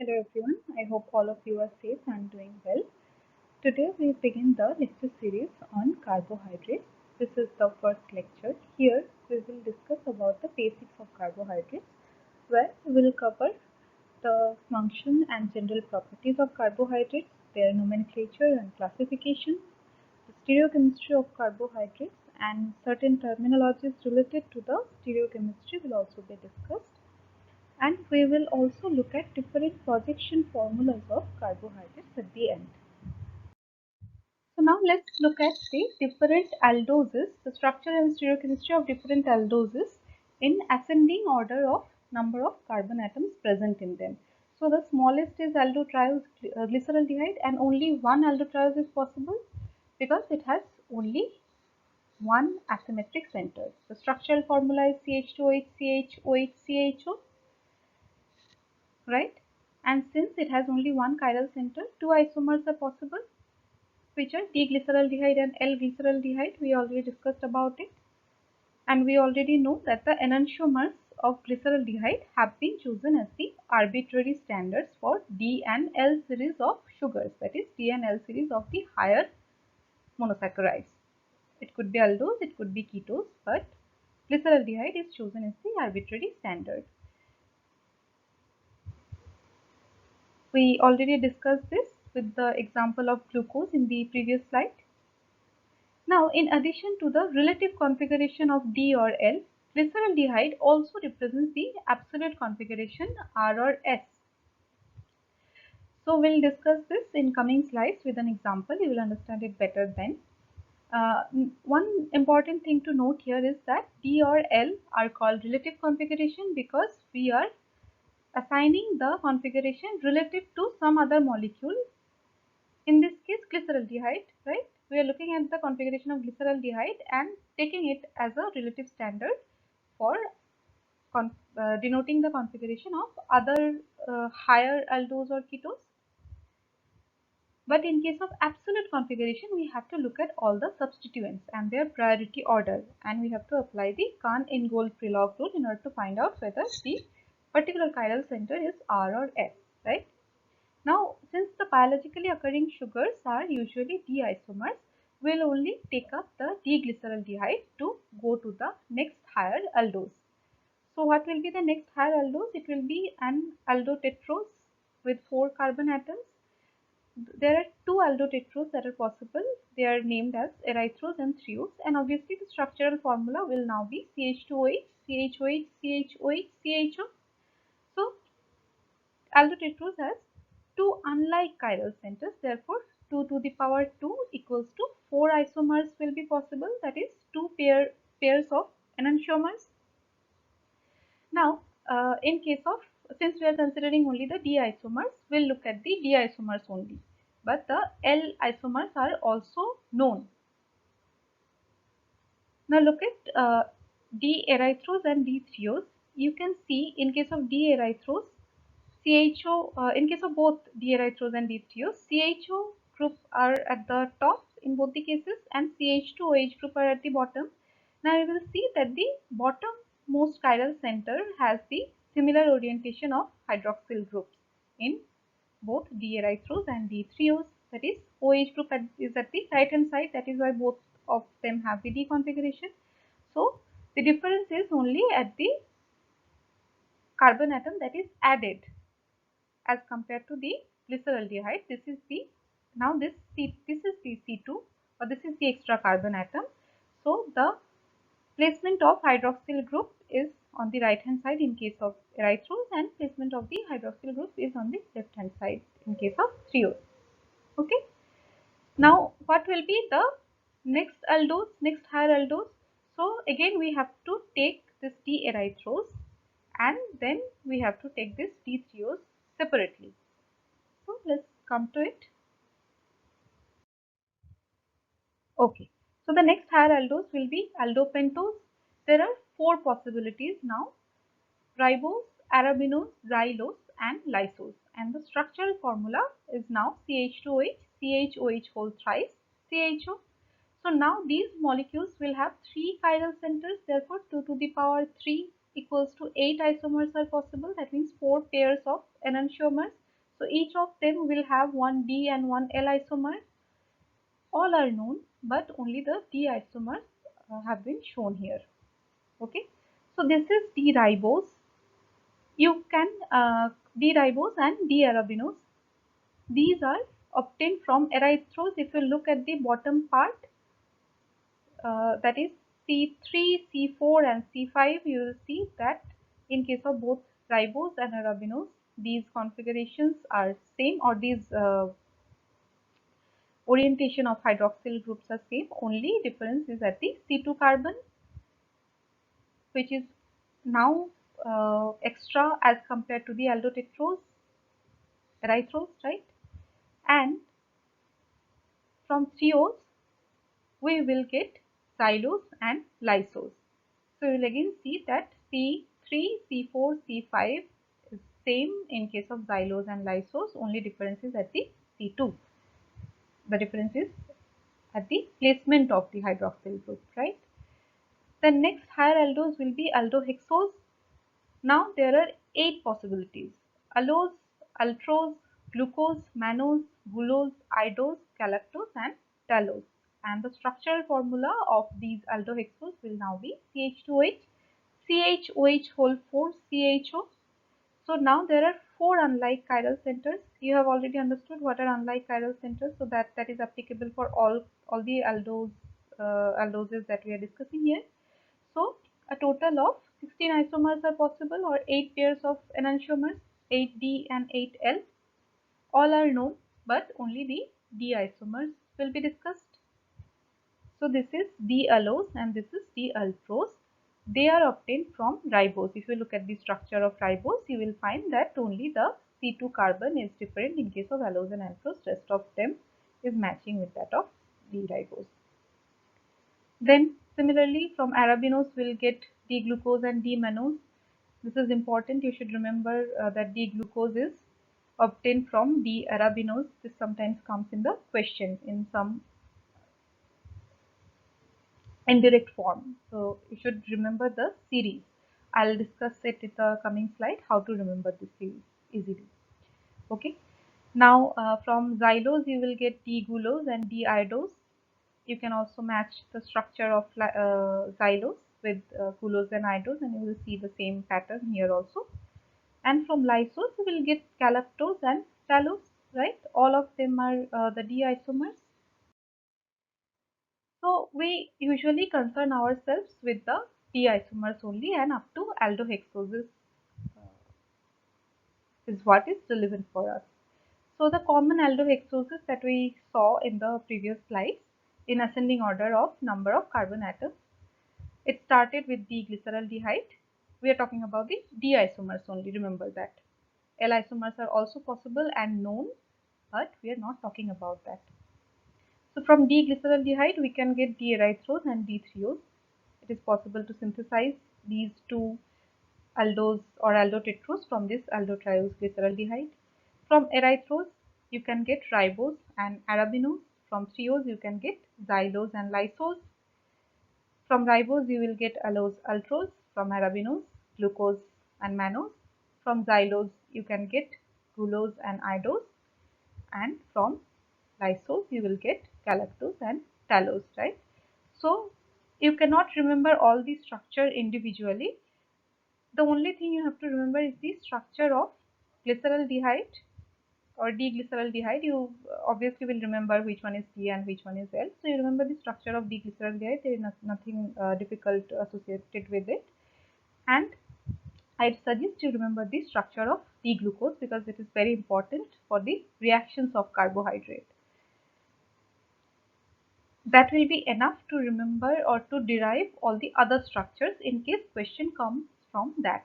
Hello everyone, I hope all of you are safe and doing well. Today we begin the lecture series on carbohydrates. This is the first lecture. Here we will discuss about the basics of carbohydrates, where we will cover the function and general properties of carbohydrates, their nomenclature and classification, the stereochemistry of carbohydrates, and certain terminologies related to the stereochemistry will also be discussed, and we will also look at different projection formulas of carbohydrates at the end. So now let's look at the different aldoses, the structure and stereochemistry of different aldoses in ascending order of number of carbon atoms present in them. So the smallest is aldoglyceraldehyde, and only one aldotriose is possible because it has only one asymmetric center. The structural formula is CH2OH, CH2OH, CHO, right? And since it has only one chiral center, two isomers are possible, which are D-glyceraldehyde and L-glyceraldehyde. We already discussed about it, and we already know that the enantiomers of glyceraldehyde have been chosen as the arbitrary standards for D and L series of sugars, that is D and L series of the higher monosaccharides. It could be aldose, it could be ketose, but glyceraldehyde is chosen as the arbitrary standard. We already discussed this with the example of glucose in the previous slide. Now, in addition to the relative configuration of D or L, glyceraldehyde also represents the absolute configuration R or S. So, we'll discuss this in coming slides with an example. You will understand it better then. One important thing to note here is that D or L are called relative configuration because we are assigning the configuration relative to some other molecule. In this case, glyceraldehyde, right? We are looking at the configuration of glyceraldehyde and taking it as a relative standard for denoting the configuration of other higher aldose or ketose. But in case of absolute configuration, we have to look at all the substituents and their priority order, and we have to apply the Kahn-Ingold-Prelog rule in order to find out whether the particular chiral center is R or S, right? Now, since the biologically occurring sugars are usually D isomers, we'll only take up the D-glyceraldehyde to go to the next higher aldose. So, what will be the next higher aldose? It will be an aldotetrose with 4 carbon atoms. There are two aldotetrose that are possible. They are named as erythrose and threose, and obviously the structural formula will now be CH2OH, CHOH, CHOH, CHO. So, aldotetrose has two unlike chiral centers, therefore 2 to the power 2 equals to 4 isomers will be possible, that is two pairs of enantiomers. Now, in case of, since we are considering only the D isomers, we'll look at the D isomers only, but the L isomers are also known. Now look at D-erythrose and D-threose. You can see in case of D-erythrose, CHO, in case of both D-erythrose and D-threose, CHO group are at the top in both the cases and CH2OH group are at the bottom. Now you will see that the bottommost chiral center has the similar orientation of hydroxyl groups in both D-erythrose and D-threose, that is OH group is at the right hand side, that is why both of them have the D configuration. So the difference is only at the carbon atom that is added as compared to the glyceraldehyde. This is the, now this is the C2, or this is the extra carbon atom. So the placement of hydroxyl group is on the right hand side in case of erythrose, and placement of the hydroxyl group is on the left hand side in case of threose. Okay. Now what will be the next aldose, next higher aldose? So again we have to take this D-erythrose and then we have to take this D-threose separately. So let's come to it. Okay. So the next higher aldose will be aldopentose. There are 4 possibilities now: ribose, arabinose, xylose and lysose, and the structural formula is now CH2OH, CHOH whole thrice, CHO. So now these molecules will have 3 chiral centers, therefore 2 to the power 3 equals to 8 isomers are possible, that means 4 pairs of enantiomers. So each of them will have one D and one L isomer. All are known, but only the D isomers have been shown here. Okay, so this is D-ribose. You can D-ribose and D-arabinose. These are obtained from erythrose. If you look at the bottom part, that is C3, C4 and C5, you will see that in case of both ribose and arabinose, these configurations are same, or these orientation of hydroxyl groups are same. Only difference is at the C2 carbon, which is now extra as compared to the aldotetrose, erythrose, right? And from threose, we will get xylose and lysose. So you will again see that C3, C4, C5 is same in case of xylose and lysose, only difference is at the C2. The difference is at the placement of the hydroxyl group, right? The next higher aldose will be aldohexose. Now there are 8 possibilities: allose, ultrose, glucose, mannose, glucose, idose, galactose and talose. And the structural formula of these aldohexose will now be CH2OH, CHOH whole 4 CHO. So now there are 4 unlike chiral centers. You have already understood what are unlike chiral centers, so that is applicable for all the aldoses that we are discussing here. So a total of 16 isomers are possible, or 8 pairs of enantiomers, 8D and 8L. All are known, but only the D isomers will be discussed. So this is D-allose and this is D-ultrose. They are obtained from ribose. If you look at the structure of ribose, you will find that only the C2 carbon is different in case of allose and altrose. Rest of them is matching with that of D-ribose. Then similarly from arabinose we will get D-glucose and D-mannose. This is important. You should remember that D-glucose is obtained from D-arabinose. This sometimes comes in the question in some indirect form. So you should remember the series. I'll discuss it in the coming slide how to remember this series easily. Okay. Now from xylose you will get D-gulose and D-iodose. You can also match the structure of xylose with gulose and iodose, and you will see the same pattern here also. And from lysose you will get galactose and talose, right? All of them are the D isomers. So we usually concern ourselves with the D isomers only, and up to aldohexoses is what is relevant for us. So the common aldohexoses that we saw in the previous slides in ascending order of number of carbon atoms. It started with D-glyceraldehyde. We are talking about the D isomers only, remember that. L isomers are also possible and known, but we are not talking about that. So from D-glyceraldehyde we can get D-erythrose and D-threose. It is possible to synthesize these two aldose or aldotetrose from this aldotriose glyceraldehyde. From erythrose you can get ribose and arabinose. From threose you can get xylose and lysose. From ribose you will get allose ultrose, from arabinose glucose and mannose. From xylose you can get gulose and iodose, and from lysose you will get galactose and talose, right? So you cannot remember all the structure individually. The only thing you have to remember is the structure of glyceraldehyde or D-glyceraldehyde. You obviously will remember which one is D and which one is L. So you remember the structure of D-glyceraldehyde. There is nothing difficult associated with it. And I'd suggest you remember the structure of D-glucose because it is very important for the reactions of carbohydrate. That will be enough to remember or to derive all the other structures in case question comes from that.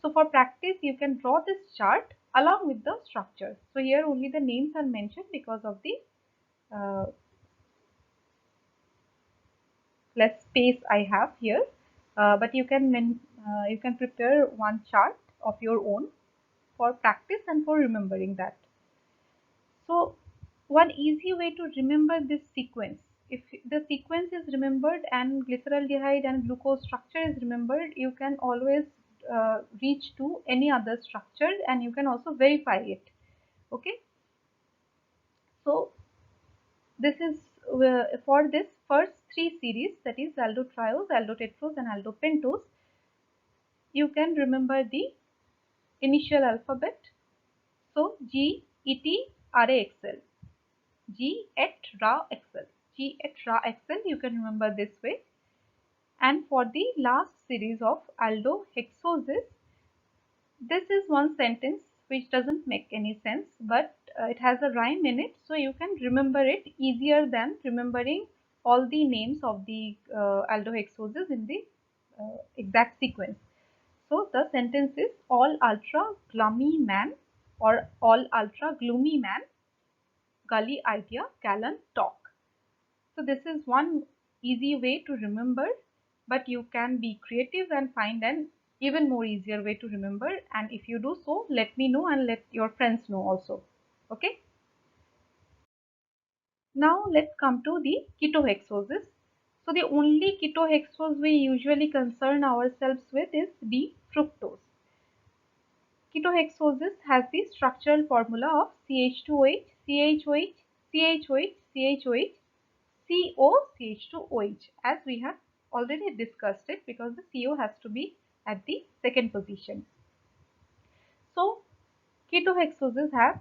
So for practice you can draw this chart along with the structure. So here only the names are mentioned because of the less space I have here, but you can prepare one chart of your own for practice and for remembering that. So one easy way to remember this sequence, if the sequence is remembered and glyceraldehyde and glucose structure is remembered, you can always reach to any other structure and you can also verify it. Okay, so this is for this first three series, that is aldotriose, aldotetrose and aldopentose. You can remember the initial alphabet. So G, E, T, R, A, X, L. G, et, Ra, X, L. G, et, Ra, X, L. You can remember this way. And for the last series of aldohexoses, this is one sentence which doesn't make any sense, but it has a rhyme in it, so you can remember it easier than remembering all the names of the aldohexoses in the exact sequence. So the sentence is all ultra gloomy man or all ultra gloomy man, gully idea, Callan talk. So this is one easy way to remember, but you can be creative and find an even more easier way to remember. And if you do so, let me know and let your friends know also. Okay. Now let's come to the ketohexoses. So the only ketohexose we usually concern ourselves with is D-fructose. Ketohexoses has the structural formula of CH2OH, CHOH, CHOH, CHOH, COCH2OH, as we have already discussed it, because the CO has to be at the second position. So ketohexoses have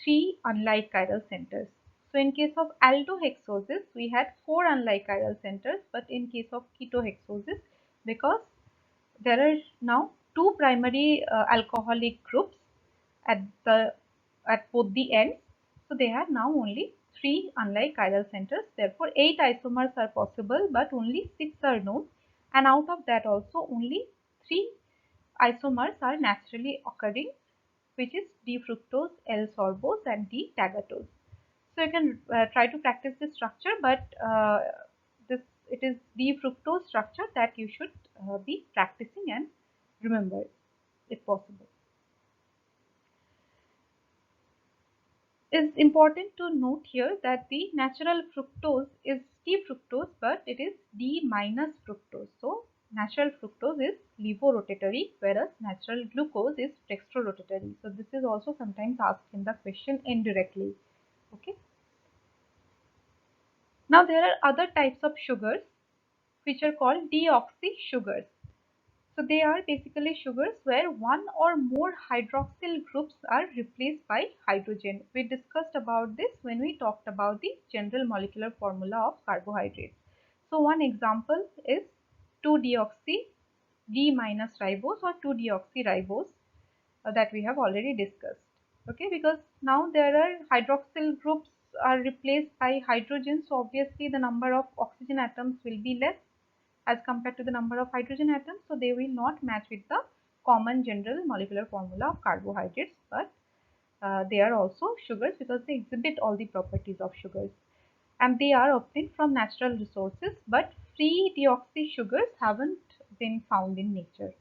three unlike chiral centers. So in case of aldohexoses, we had four unlike chiral centers, but in case of ketohexoses, because there are now two primary alcoholic groups at the at both the ends, so they have now only three unlike chiral centers. Therefore 8 isomers are possible, but only 6 are known, and out of that also only 3 isomers are naturally occurring, which is D-fructose, L-sorbose and D-tagatose. So you can try to practice this structure, but it is D-fructose structure that you should be practicing and remember if possible. It's important to note here that the natural fructose is D-fructose, but it is D minus fructose. So natural fructose is levorotatory, whereas natural glucose is dextrorotatory. So this is also sometimes asked in the question indirectly. Okay. Now there are other types of sugars which are called deoxy sugars. So they are basically sugars where one or more hydroxyl groups are replaced by hydrogen. We discussed about this when we talked about the general molecular formula of carbohydrates. So one example is 2-deoxy D minus ribose or 2-deoxyribose that we have already discussed. Okay, because now there are hydroxyl groups are replaced by hydrogen, so obviously the number of oxygen atoms will be less as compared to the number of hydrogen atoms, so they will not match with the common general molecular formula of carbohydrates, but they are also sugars because they exhibit all the properties of sugars, and they are obtained from natural resources, but free deoxy sugars haven't been found in nature.